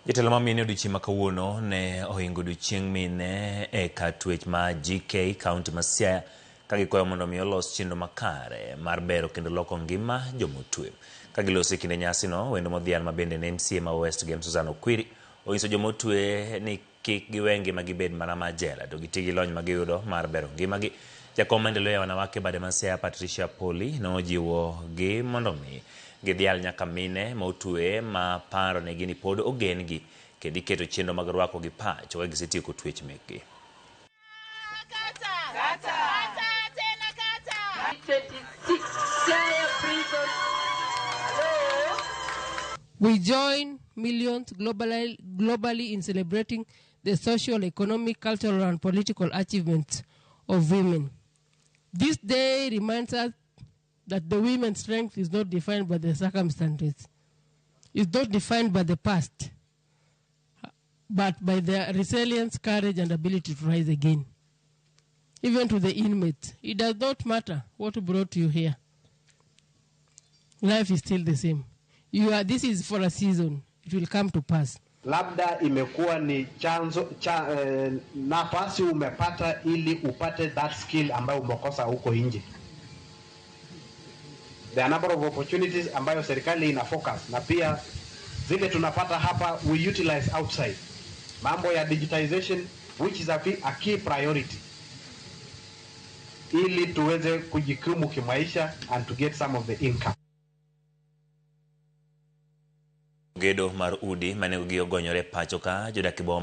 Jotelo mamine odiochieng' ma kawuono ne ohingo odiochieng' mine e kar twech ma GK County ma Siaya ka gikwayo mondo mi olos chenro makare mar bero kendo loko ngima jomotwe. Ka giloso e kinde nyasi no, wendo modhial ma bende ne MCA ma West Game Susan Okwiri onyiso jomotwe ni kik giwe ngima gibed mana ma jela to giti gi lony ma giyudo mar bero ngimagi. Jakom maendeleo ya wanawake bade ma Siaya Patricia Poli nojiwo gi mondo mi gidhial nyaka mine motwe ma paro ne gini pod ogen gi kendo iketo chenro mag rwako gi pacho ka gisetieko twech mekgi. We join millions globally in celebrating the social, economic, cultural, and political achievements of women. This day reminds us that the women's strength is not defined by the circumstances. It's not defined by the past, but by their resilience, courage, and ability to rise again. Even to the inmates, it does not matter what brought you here. Life is still the same. This is for a season. It will come to pass. Labda imekuwa ni nafasi umepata ili upate that skill ambayo umekosa huko nje. There are a number of opportunities ambayo serikali ina focus na pia zile tunapata hapa we utilize outside. Mambo ya digitization which is a key priority. Ili tuweze kujikimu kimaisha and to get some of the income. Gedo mar udi mane giyogonyore pacho ka jodak boma